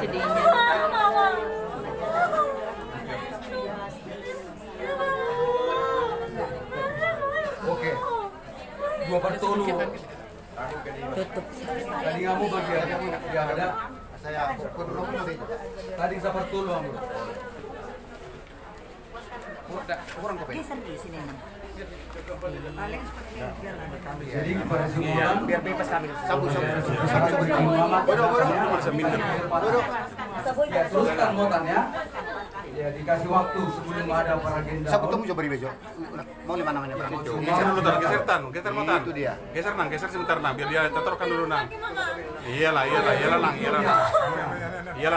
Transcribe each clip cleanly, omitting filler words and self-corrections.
Sedihnya. Oke. Gua bertolu. Tutup. Tadi kamu bagian yang ada. Saya kurang tadi. Tadi saya bertolu kamu. Kurang kopi. Geser di sini. Paling seperti Jadi kepada semua orang Biar bebas kami. Sabu. ya, teruskan motannya. Ya dikasih waktu sebelum ada para agenda. Sabu temu coba besok. Mau di mana namanya? Geser dulu tar, geser motan. Itu dia. Geser sebentar nang, biar dia tetorkan dulu nang. Iyalah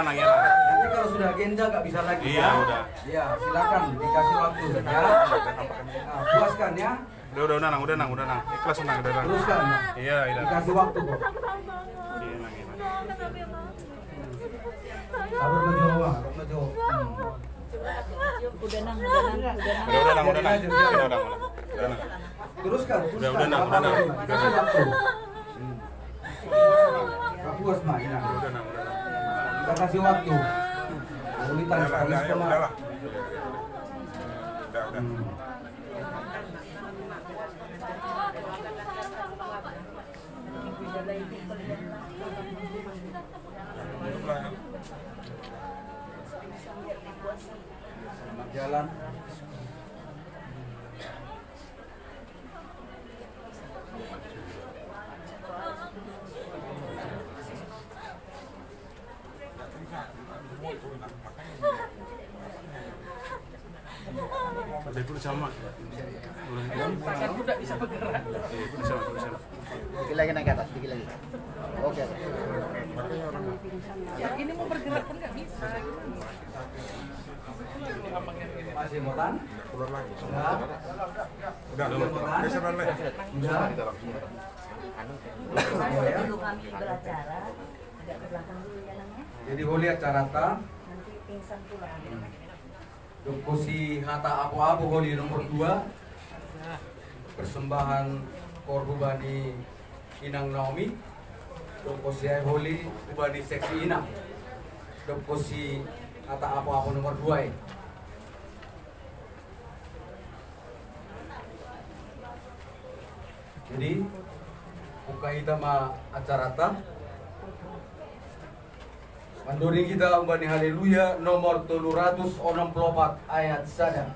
nang. Nanti kalau sudah agenda nggak bisa lagi. Iya, udah. Ya silakan dikasih waktu ya. Nah, puaskan ya. Udah nang. Ikhlas nang, udah nang. Teruskan. Iya. Dikasih waktu kok. Sabar mencoba, udah nang. Udah nang. Teruskan. Udah nang. Dikasih waktu. Gak puas mah, ini. Udah nang. Kita kasih waktu. Ulitan sekali setengah. Selamat jalan. Udah dulu sama. Aku tidak bisa bergerak. Bisa. Dikit lagi naik ke atas, dikit lagi. Oke. Ya ini mau bergerak pun nggak bisa. Masih motan? Keluar lagi. Sudah. Geser lagi. Sudah. Dulu kami beracara agak ke belakang dulu ya namanya. Jadi boleh acara ta. Nanti pingsan pula. Dokusi Hata Apu-Apu Holi nomor 2. Persembahan Korbubani Inang Naomi. Dokusi Holi Ubani Seksi Inang. Dokusi Hata Apu-Apu nomor 2. Jadi buka kita ma acara ta. Mandori kita umbani haleluya nomor 364 ayat sada.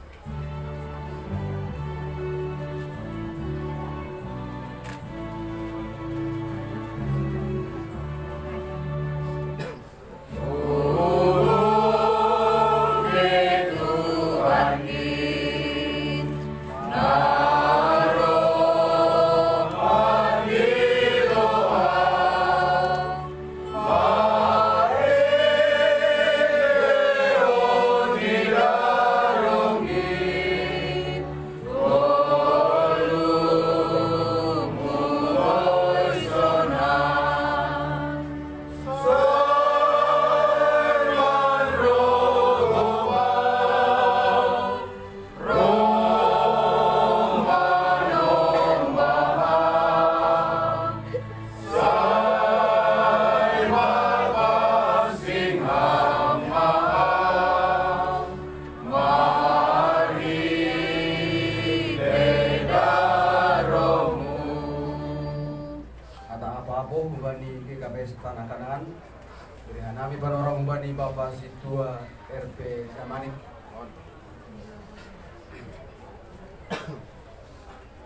Tanah Kanaan dengan kami para orang umbani Bapak Situa RP Samanik.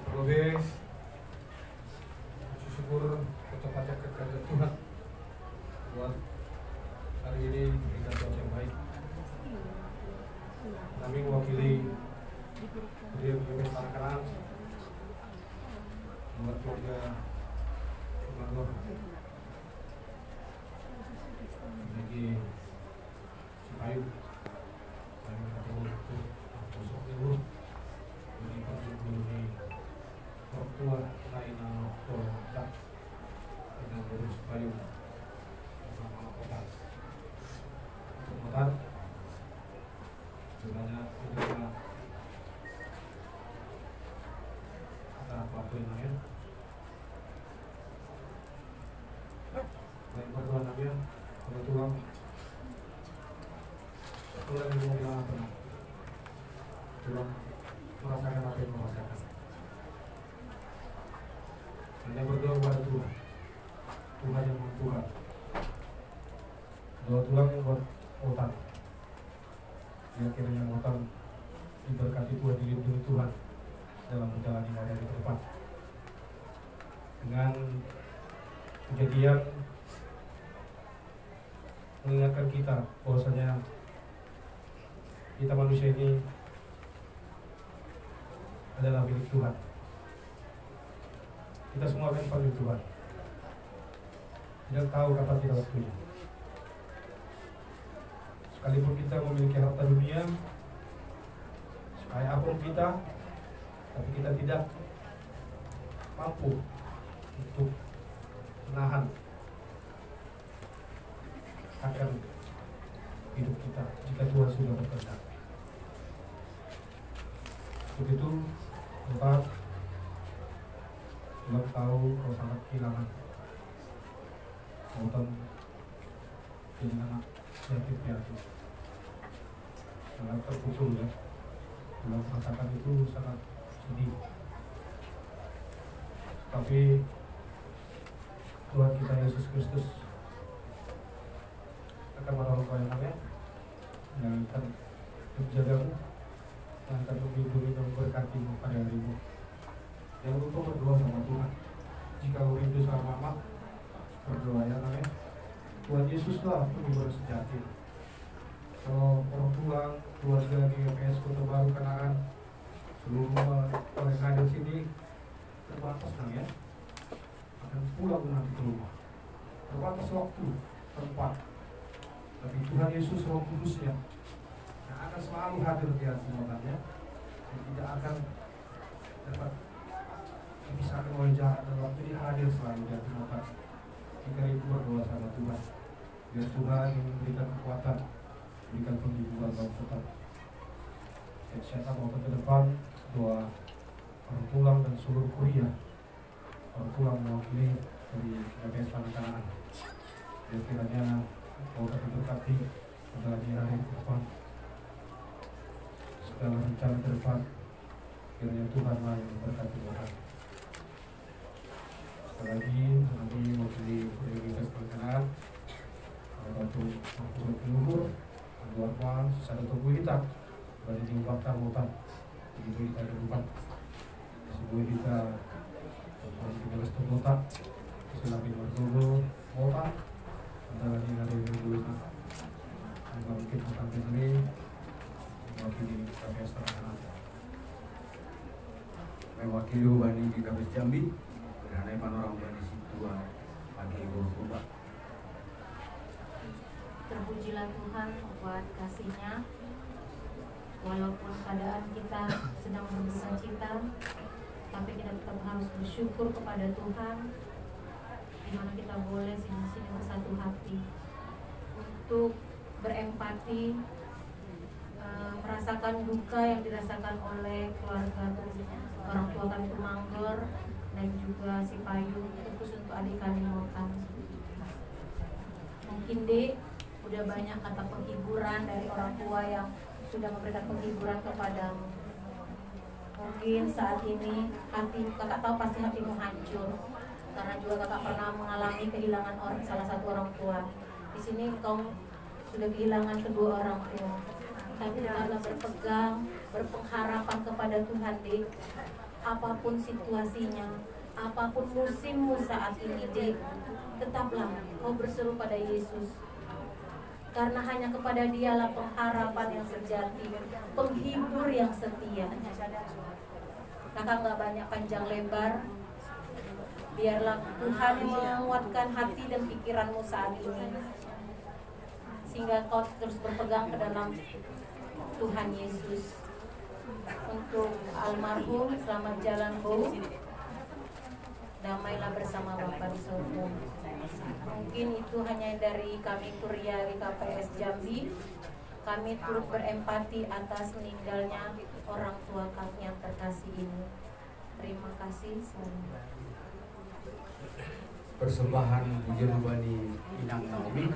Progres syukur ucapan kepada Tuhan buat hari ini berikan cuaca yang baik. Kami mewakili beliau Tanah Kanaan buat keluarga Sumarno lagi Sukayu kami ketemu sosok ibu ini kontribusi di Papua Laina Kota dengan guru Sukayu bersama kota Kota sebenarnya kita ada apa-apa yang lain baik kemudian tulang yang mau bilang apa? Tulang merasakan apa yang merasakan. Anda berdoa kepada Tuhan, Tuhan yang Tuhan. Doa tulang yang buat otak. Biar kiranya otak diberkati Tuhan, dilindungi Tuhan dalam menjalani hari ke depan. Dengan kejadian mengingatkan kita bahwasanya kita manusia ini adalah milik Tuhan. Kita semua akan panggil Tuhan. Tidak tahu kapan kita waktunya. Sekalipun kita memiliki harta dunia, sekaya apapun kita, tapi kita tidak mampu untuk menahan akan hidup kita jika Tuhan sudah berkehendak. Untuk itu, Tuhan tahu kalau sangat kehilangan Tuhan jadi anak yatim piatu, sangat terpukul ya. Dalam merasakan itu sangat sedih. Tapi Tuhan kita Yesus Kristus akan menolong kalian, yang akan menjagamu, yang akan melindungi dan memberkatimu pada harimu. Jangan lupa berdoa sama Tuhan. Jika kau rindu sama mama, berdoa ya namanya. Tuhan Yesuslah penghibur sejati. Kalau orang tua, keluarga di GPS Kota Baru Kenangan, seluruh orang yang hadir sini terbatas ya, akan pulang nanti ke rumah. Terbatas waktu, tempat. Tapi Tuhan Yesus Roh Kudusnya yang akan selalu hadir di hati ya, dan tidak akan dapat dipisahkan oleh jarak dan waktu. Dia hadir selalu di hati kita. Jika itu berdoa sama Tuhan, biar Tuhan yang memberikan kekuatan, berikan penghiburan dalam tetap. Saya mau ke depan doa orang pulang dan seluruh kuliah. Orang pulang mewakili dari GPS Pangandaran. Biar kiranya mau berkati pada hari ke depan, segala rencana ke depan, kiranya Tuhanlah yang memberkati orang. Sekali lagi nanti mewakili GPS Pangandaran, bantu membuat peluhur, luar ruang, sisa tubuh kita, bagi diubahkan hutan, begitu kita kehidupan, sebuah kita, kalau kita harus terbotak, silahkan berdulu, hutan, antara lagi ada yang dulu, nggak mungkin makan sendiri, mewakili KPS Pangandaran. Mewakili Bani di KPS Jambi, berhanai panorama Bani Situa, pagi Ibu Bapak. Terpujilah Tuhan buat kasih-Nya. Walaupun keadaan kita sedang berduka cita, tapi kita tetap harus bersyukur kepada Tuhan, di mana kita boleh sini-sini bersatu hati untuk berempati, merasakan duka yang dirasakan oleh keluarga orang tua kami Tumangger dan juga si Payu, khusus untuk adik kami Motan. Mungkin Dek, udah banyak kata penghiburan dari orang tua yang sudah memberikan penghiburan kepadamu. Mungkin saat ini kakak tahu pasti hatimu hancur, karena juga kakak pernah mengalami kehilangan salah satu orang tua. Di sini kau sudah kehilangan kedua orang tua. Tapi tetaplah berpegang, berpengharapan kepada Tuhan, Dik. Apapun situasinya, apapun musimmu saat ini, Dik, tetaplah kau berseru pada Yesus. Karena hanya kepada Dialah pengharapan yang sejati, penghibur yang setia. Kakak gak banyak panjang lebar, biarlah Tuhan yang menguatkan hati dan pikiranmu saat ini, sehingga kau terus berpegang ke dalam Tuhan Yesus. Untuk almarhum, selamat jalan Bu, damailah bersama Bapa di surga. Mungkin itu hanya dari kami Kuria KPS Jambi. Kami turut berempati atas meninggalnya orang tua kami yang terkasih ini. Terima kasih. persembahan pujian ubani Inang Naomi.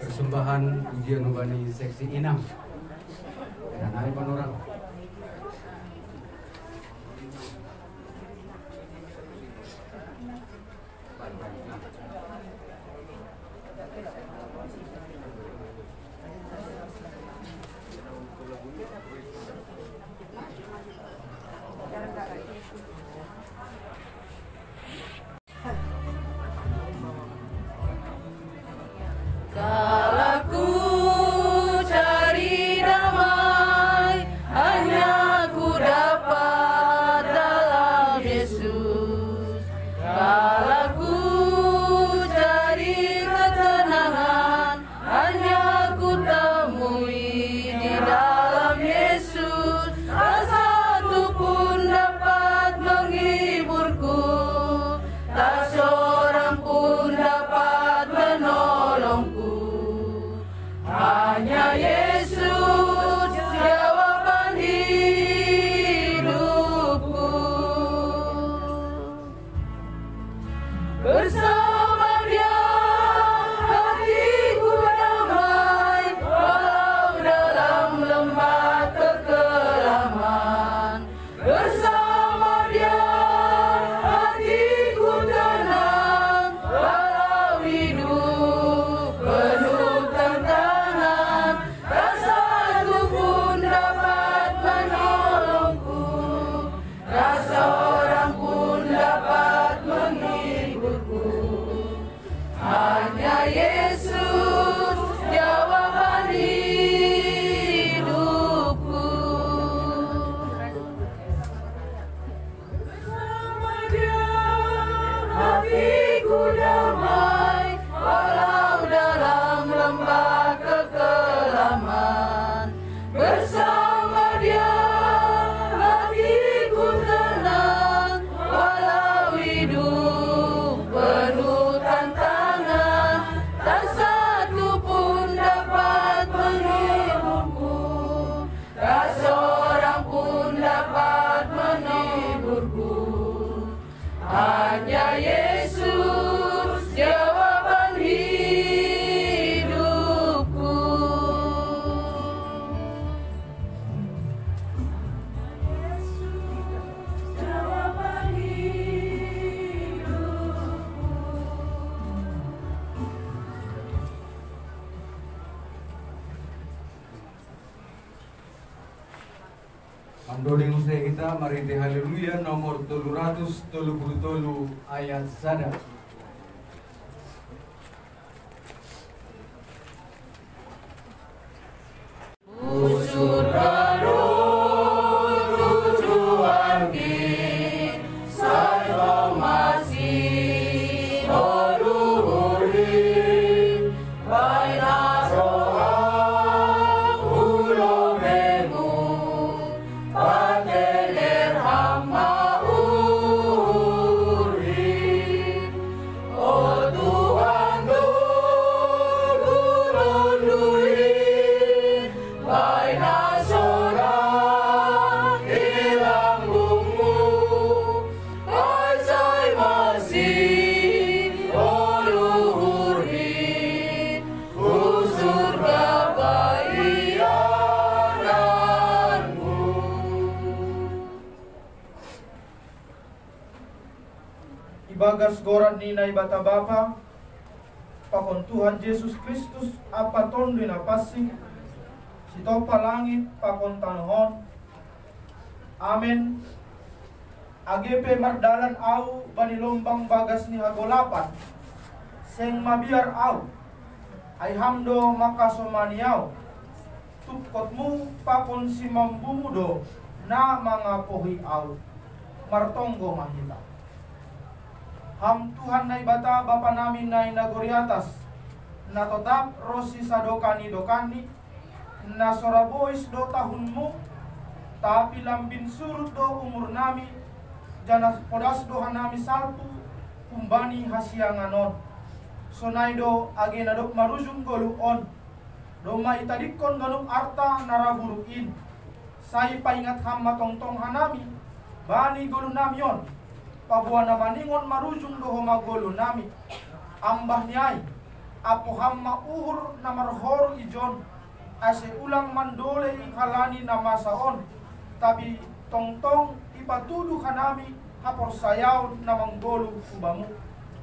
Persembahan pujian ubani seksi Inang dan Ari Panorang. Mandodeng usai kita mari teh haleluya nomor 333 ayat 1. Ibagas goran ninay bata bapa pakon Tuhan Yesus Kristus apa tondo na pasi sito palangit pakon tanhon. Amen. Agepe mardalan au banilombang bagas ni hagolapan seng mabiar au ay hamdo makasomaniaw tupkotmu pakon si mambumudo na mga pohi au martonggo mahita. Ham Tuhan na ibata Bapa namin na inagoriatas na totap rosi sa dokani na sorabois do tahunmu tapi lambin surut do umur nami janas podas do hanami salpu kumbani hasianganon sonay do agena do marujung goluon do maitadikon ganuk arta naraburukin say paingat ham matongtong hanami bani golu namion pabuana maningon marujung do magolo nami ambah niay apo hamma uhur na marhor ijon ase ulang mandole ikalani na masaon tabi tongtong ipatudu hanami hapor sayaw na manggolo ubamu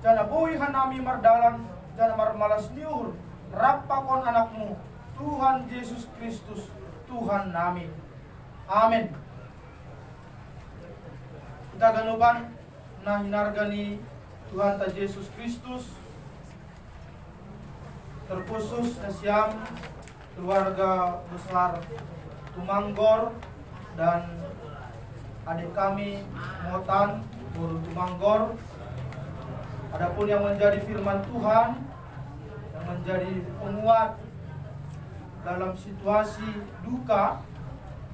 jana boy hanami mardalan jana marmalas niur rappakon anakmu Tuhan Yesus Kristus Tuhan namin. Amen. Kita ganuban na hinargani Tuhan ta Yesus Kristus terkhusus na siyang keluarga besar Tumanggor dan adik kami Motan Guru Tumanggor. Adapun yang menjadi firman Tuhan yang menjadi penguat dalam situasi duka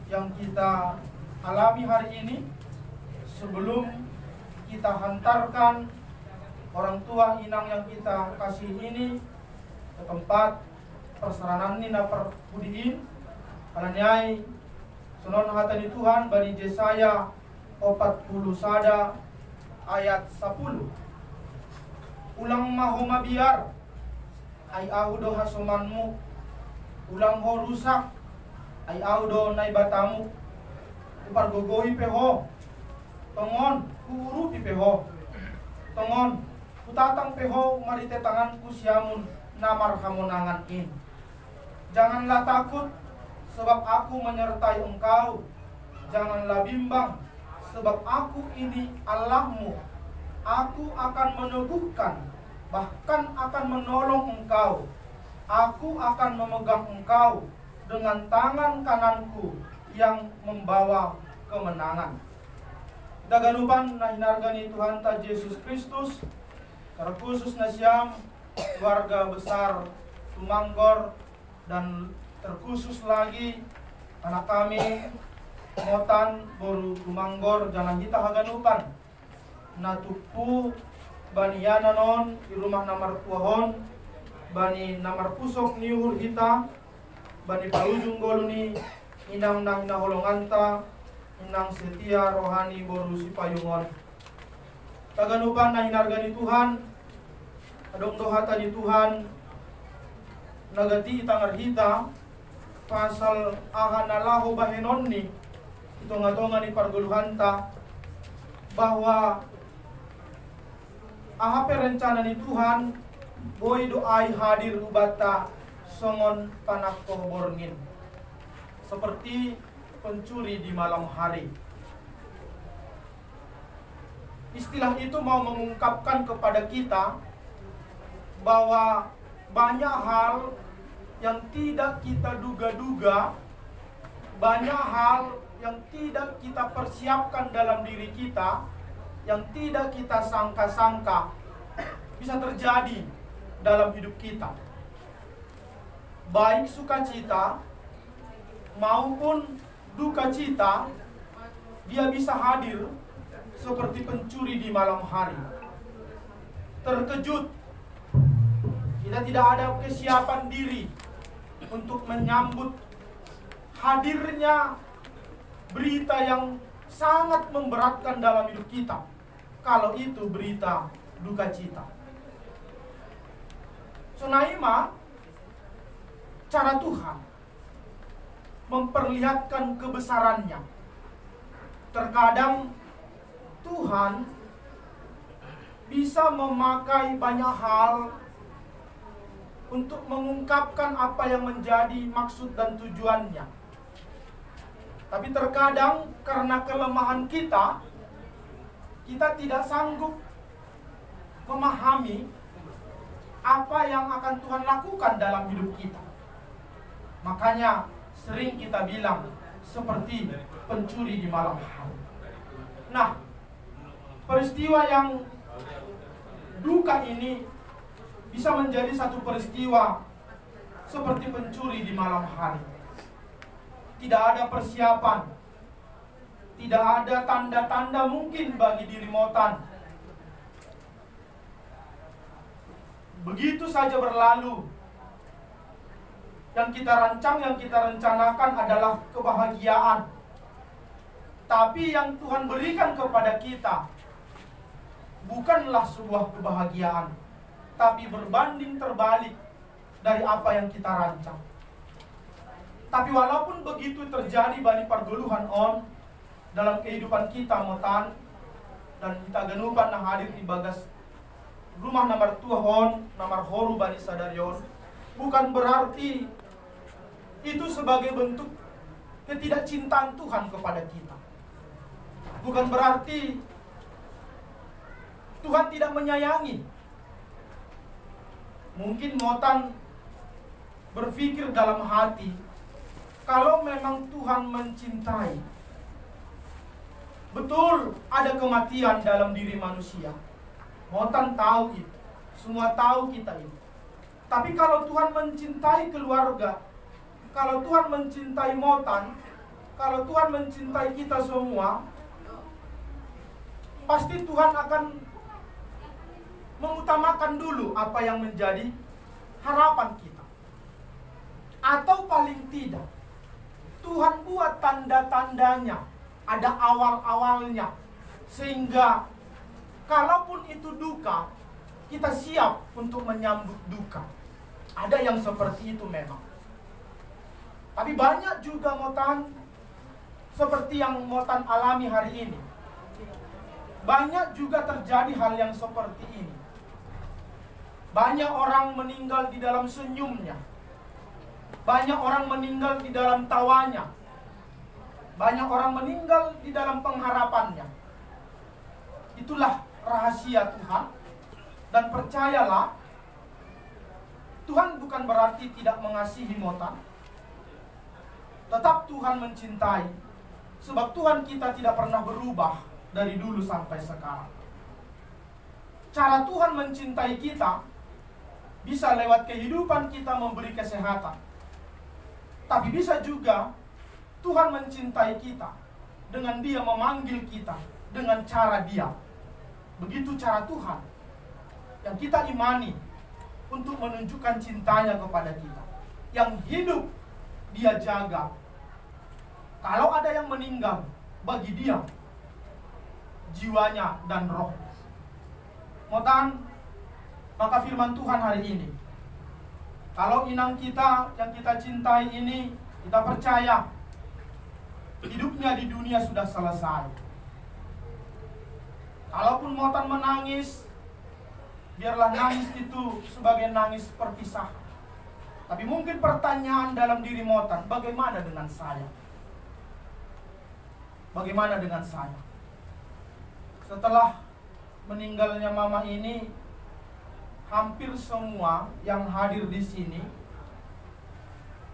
yang kita alami hari ini, sebelum kita hantarkan orang tua inang yang kita kasih ini ke tempat perseranan nina perbudiin kalanyai sunon hatani Tuhan bani Yesaya 40 sada ayat 10 ulang maho mabiar ay audo hasomanmu ulang ho rusak ay audo nay batamu upargogohi peho tongon uru di peho tongon kutatang peho marite tanganku siamun namar hamonangan in. Janganlah takut sebab aku menyertai engkau, janganlah bimbang sebab aku ini Allahmu. Aku akan meneguhkan bahkan akan menolong engkau. Aku akan memegang engkau dengan tangan kananku yang membawa kemenangan. Daganupan na hinargani Tuhan ta Yesus Kristus terkhusus na siyang keluarga besar Tumanggor dan terkhusus lagi anak kami Motan Boru Tumanggor jangan kita haganupan na tupu bani yananon di rumah namar tuahon bani namar pusok niuhur hita bani parujung goluni inang nang naholonganta inang setia rohani boru sipayungon kaganupan na hinargani Tuhan adong dohata ni Tuhan nagati itangar hita pasal ahanalaho bahenonni ito nga ni parguluhanta bahwa ahape rencana ni Tuhan boy doai hadir ubata songon panakko borngin seperti pencuri di malam hari. Istilah itu mau mengungkapkan kepada kita bahwa banyak hal yang tidak kita duga-duga, banyak hal yang tidak kita persiapkan dalam diri kita, yang tidak kita sangka-sangka bisa terjadi dalam hidup kita. Baik sukacita maupun duka cita, dia bisa hadir seperti pencuri di malam hari. Terkejut, kita tidak ada kesiapan diri untuk menyambut hadirnya berita yang sangat memberatkan dalam hidup kita, kalau itu berita duka cita. Sunaima, cara Tuhan memperlihatkan kebesarannya. Terkadang Tuhan bisa memakai banyak hal untuk mengungkapkan apa yang menjadi maksud dan tujuannya. Tapi terkadang karena kelemahan kita tidak sanggup memahami apa yang akan Tuhan lakukan dalam hidup kita. Makanya sering kita bilang seperti pencuri di malam hari. Nah, peristiwa yang duka ini bisa menjadi satu peristiwa seperti pencuri di malam hari. Tidak ada persiapan, tidak ada tanda-tanda mungkin bagi diri Motan. Begitu saja berlalu. Yang kita rancang, yang kita rencanakan adalah kebahagiaan. Tapi yang Tuhan berikan kepada kita bukanlah sebuah kebahagiaan, tapi berbanding terbalik dari apa yang kita rancang. Tapi walaupun begitu terjadi bani pergeluhan dalam kehidupan kita Motan, dan kita genupan nah hadir di bagas rumah nomor Tuhan, nomor horu bani sadarion, bukan berarti itu sebagai bentuk ketidakcintaan Tuhan kepada kita. Bukan berarti Tuhan tidak menyayangi. Mungkin Motan berpikir dalam hati, kalau memang Tuhan mencintai, betul ada kematian dalam diri manusia. Motan tahu itu, semua tahu kita itu. Tapi kalau Tuhan mencintai keluarga, kalau Tuhan mencintai Motan, kalau Tuhan mencintai kita semua, pasti Tuhan akan mengutamakan dulu apa yang menjadi harapan kita. Atau paling tidak, Tuhan buat tanda-tandanya, ada awal-awalnya, sehingga kalaupun itu duka, kita siap untuk menyambut duka. Ada yang seperti itu memang. Tapi banyak juga Motan seperti yang Motan alami hari ini. Banyak juga terjadi hal yang seperti ini. Banyak orang meninggal di dalam senyumnya. Banyak orang meninggal di dalam tawanya. Banyak orang meninggal di dalam pengharapannya. Itulah rahasia Tuhan. Dan percayalah, Tuhan bukan berarti tidak mengasihi Motan. Tetap Tuhan mencintai. Sebab Tuhan kita tidak pernah berubah dari dulu sampai sekarang. Cara Tuhan mencintai kita bisa lewat kehidupan kita memberi kesehatan. Tapi bisa juga Tuhan mencintai kita dengan Dia memanggil kita dengan cara Dia. Begitu cara Tuhan yang kita imani untuk menunjukkan cintanya kepada kita. Yang hidup Dia jaga. Kalau ada yang meninggal, bagi Dia jiwanya dan roh. Motan, maka firman Tuhan hari ini, kalau inang kita yang kita cintai ini, kita percaya hidupnya di dunia sudah selesai. Kalaupun Motan menangis, biarlah nangis itu sebagai nangis perpisah. Tapi mungkin pertanyaan dalam diri Motan, bagaimana dengan saya? Bagaimana dengan saya? Setelah meninggalnya mama ini, hampir semua yang hadir di sini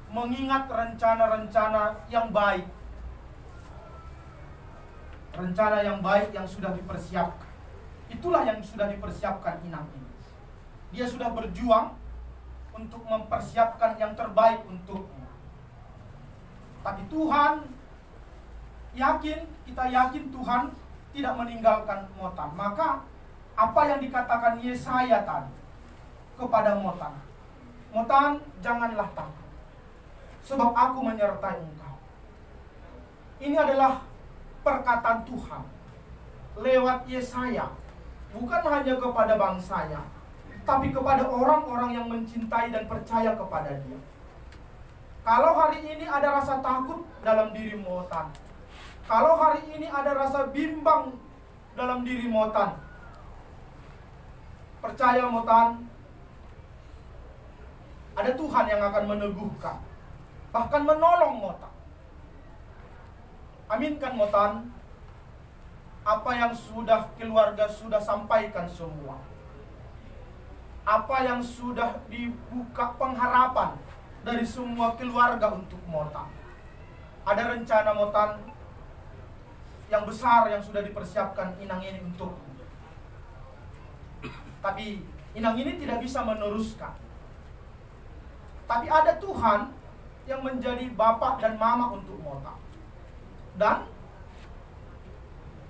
mengingat rencana-rencana yang baik. Rencana yang baik yang sudah dipersiapkan. Itulah yang sudah dipersiapkan Inang ini. Dia sudah berjuang untuk mempersiapkan yang terbaik untukmu. Tapi Tuhan yakin, kita yakin Tuhan tidak meninggalkan Motan. Maka apa yang dikatakan Yesaya tadi kepada Motan, Motan, janganlah takut, sebab aku menyertai engkau. Ini adalah perkataan Tuhan lewat Yesaya, bukan hanya kepada bangsanya, tapi kepada orang-orang yang mencintai dan percaya kepada Dia. Kalau hari ini ada rasa takut dalam diri Motan, kalau hari ini ada rasa bimbang dalam diri Motan, percaya Motan, ada Tuhan yang akan meneguhkan, bahkan menolong Motan. Aminkan Motan, apa yang sudah keluarga sudah sampaikan semua, apa yang sudah dibuka pengharapan dari semua keluarga untuk Motan. Ada rencana Motan yang besar yang sudah dipersiapkan Inang ini untuk. Tapi Inang ini tidak bisa meneruskan. Tapi ada Tuhan yang menjadi bapak dan mama untuk Motan. Dan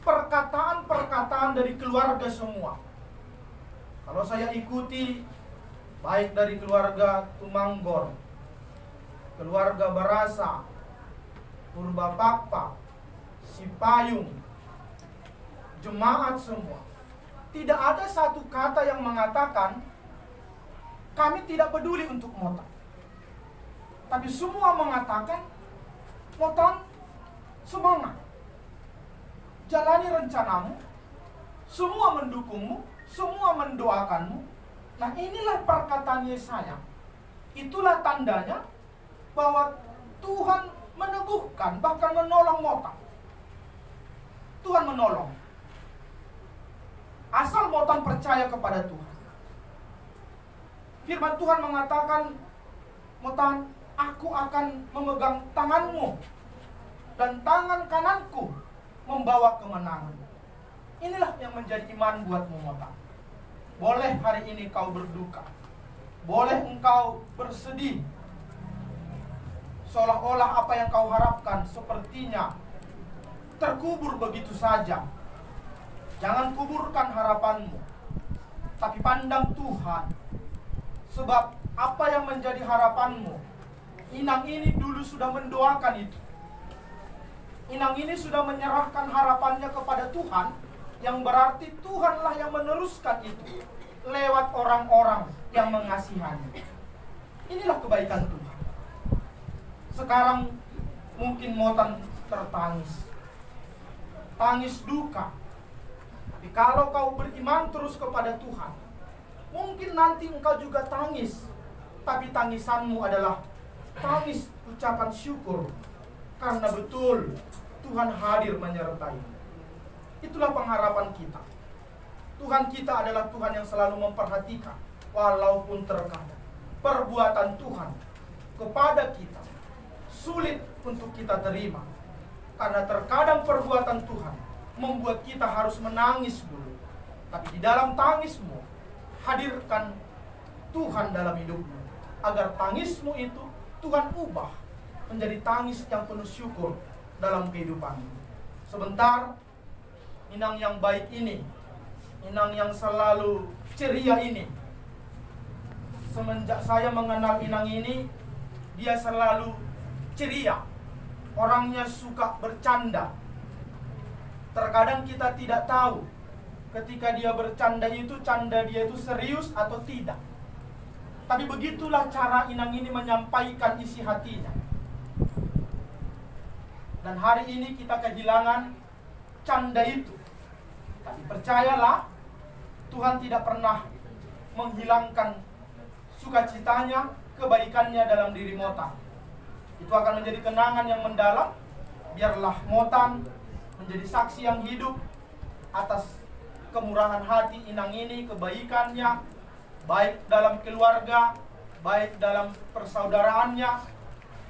perkataan-perkataan dari keluarga semua, kalau saya ikuti, baik dari keluarga Tumanggor, keluarga Barasa, Purbapakpa, Sipayung, jemaat semua, tidak ada satu kata yang mengatakan kami tidak peduli untuk Motan. Tapi semua mengatakan, Motan, semangat, jalani rencanamu, semua mendukungmu, semua mendoakanmu. Nah, inilah perkataan Yesaya. Itulah tandanya bahwa Tuhan meneguhkan, bahkan menolong Motan. Tuhan menolong, asal Motan percaya kepada Tuhan. Firman Tuhan mengatakan, Motan, aku akan memegang tanganmu, dan tangan kananku membawa kemenangan. Inilah yang menjadi iman buatmu, Motan. Boleh hari ini kau berduka, boleh engkau bersedih, seolah-olah apa yang kau harapkan sepertinya terkubur begitu saja. Jangan kuburkan harapanmu, tapi pandang Tuhan. Sebab apa yang menjadi harapanmu, Inang ini dulu sudah mendoakan itu. Inang ini sudah menyerahkan harapannya kepada Tuhan, yang berarti Tuhanlah yang meneruskan itu lewat orang-orang yang mengasihannya. Inilah kebaikan Tuhan. Sekarang mungkin Motan tertangis, tangis duka. Tapi kalau kau beriman terus kepada Tuhan, mungkin nanti engkau juga tangis. Tapi tangisanmu adalah tangis ucapan syukur, karena betul Tuhan hadir menyertai. Itulah pengharapan kita. Tuhan kita adalah Tuhan yang selalu memperhatikan, walaupun terkadang perbuatan Tuhan kepada kita sulit untuk kita terima. Karena terkadang perbuatan Tuhan membuat kita harus menangis dulu. Tapi di dalam tangismu, hadirkan Tuhan dalam hidupmu, agar tangismu itu Tuhan ubah menjadi tangis yang penuh syukur dalam kehidupanmu. Sebentar, Inang yang baik ini, Inang yang selalu ceria ini, semenjak saya mengenal Inang ini, dia selalu ceria. Orangnya suka bercanda. Terkadang kita tidak tahu ketika dia bercanda itu, canda dia itu serius atau tidak. Tapi begitulah cara Inang ini menyampaikan isi hatinya. Dan hari ini kita kehilangan canda itu. Tapi percayalah, Tuhan tidak pernah menghilangkan sukacitanya, kebaikannya dalam diri Motan. Itu akan menjadi kenangan yang mendalam. Biarlah Motan menjadi saksi yang hidup atas kemurahan hati inang ini, kebaikannya, baik dalam keluarga, baik dalam persaudaraannya.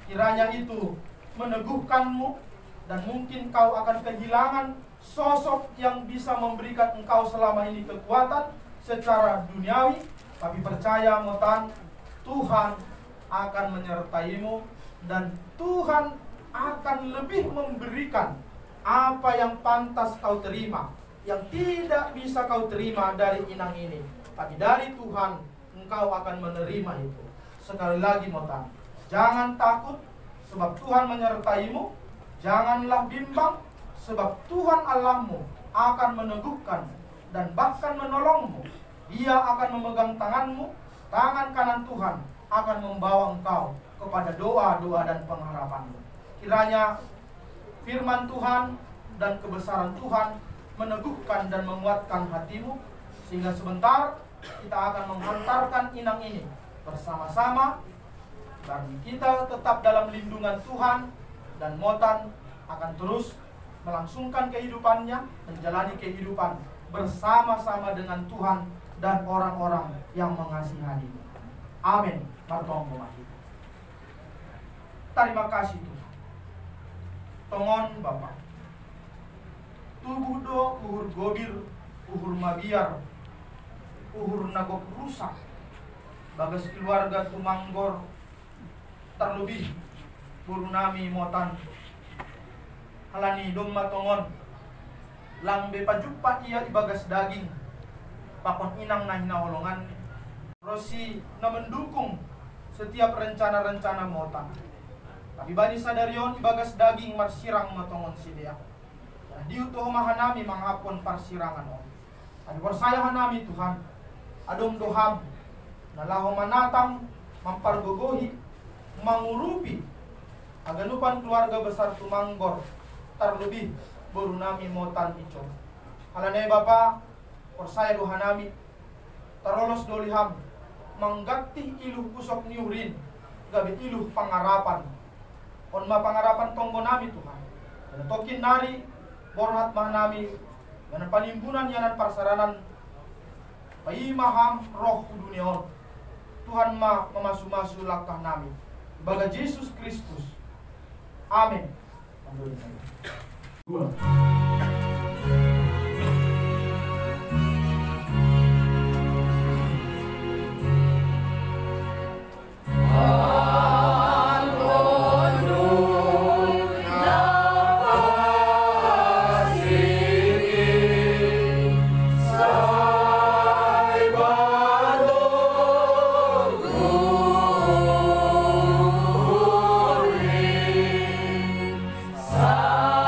Kiranya itu meneguhkanmu, dan mungkin kau akan kehilangan sosok yang bisa memberikan engkau selama ini kekuatan secara duniawi. Tapi percaya Motan, Tuhan akan menyertaimu, dan Tuhan akan lebih memberikan apa yang pantas kau terima, yang tidak bisa kau terima dari inang ini. Tapi dari Tuhan engkau akan menerima itu. Sekali lagi Motan, jangan takut, sebab Tuhan menyertaimu. Janganlah bimbang, sebab Tuhan Allahmu akan meneguhkan dan bahkan menolongmu. Dia akan memegang tanganmu, tangan kanan Tuhan akan membawa engkau kepada doa-doa dan pengharapanmu. Kiranya firman Tuhan dan kebesaran Tuhan meneguhkan dan menguatkan hatimu, sehingga sebentar kita akan menghantarkan inang ini bersama-sama, dan kita tetap dalam lindungan Tuhan, dan Motan akan terus melangsungkan kehidupannya, menjalani kehidupan bersama-sama dengan Tuhan dan orang-orang yang mengasihani. Amin. Terima kasih Tuhan. Tongon Bapak. Tubuh do uhur gobir, uhur mabiar, uhur nagok rusak. Bagas keluarga tumanggor, terlebih burunami Motan. Halani domma tongon, lambe pajupa ia ibagas daging, pakon inang na hinaholongan. Rosi na mendukung setiap rencana-rencana Motan. Tapi bani sadarion ibagas daging marsirang matongon sidea. Diutuh mahanami manghapon parsirangan on. Adi persaya hanami Tuhan, adom doham, nalaho manatang, mampargogohi, mangurupi, aganupan keluarga besar tumanggor, terlebih burunami Motan ico. Halanay Bapa, persaya dohanami, tarolos doliham, manggatih iluh kusok niurin, gabi iluh pangarapan. Onma pangarapan tonggo nami Tuhan. Dan tokin nari, borhat mahanami, dan panimbunan yanan parsaranan, paimaham roh duniaon. Tuhan ma memasu-masu langkah nami. Baga Yesus Kristus. Amin. Gua. Sado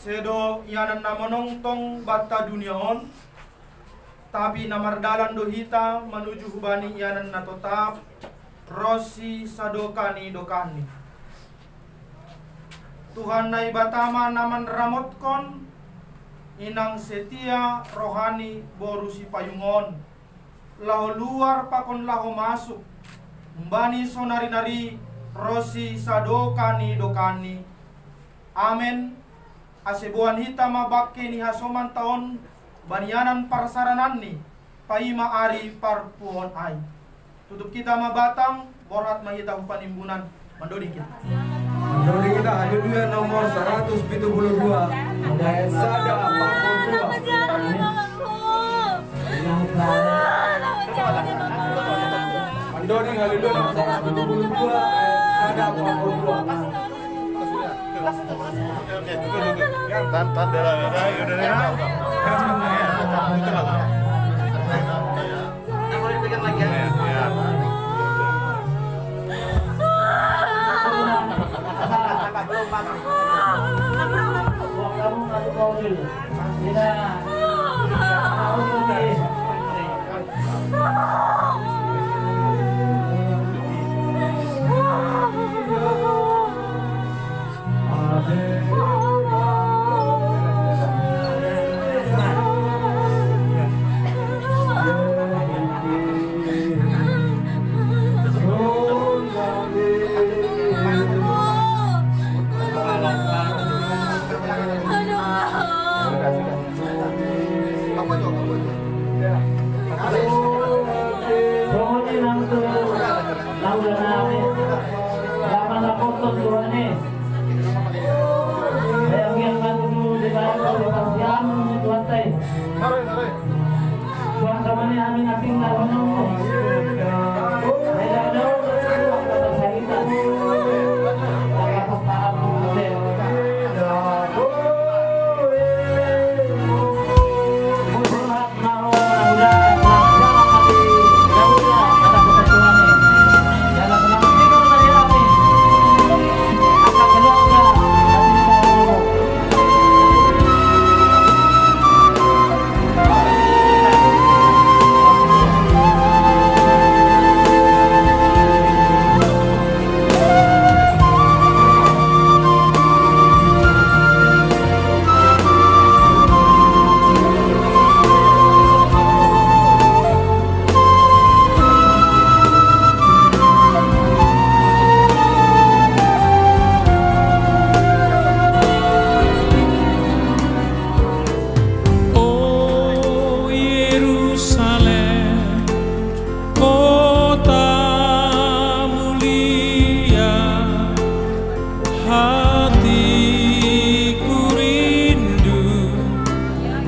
sedo yanan na menongtong bata dunia on, tapi namardalan dohita menuju hubani yanan na tetap rosi sadokani dokani. Tuhan na ibatama naman ramotkon inang setia rohani borusi payungon, laho luar pakon laho masuk mbani sonari-nari rosi sadokani dokani. Amen. Asebuan hita mabake ni hasoman taon banianan parsaranan ni paima ari parpuon ay. Tutup kita mabatang borat mahita panimbunan mandodi kita. Mandodi kita haleluya nomor 172 ayat sada 42. Mandodi haleluya nomor 172 ayat sada 42.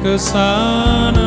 Kesana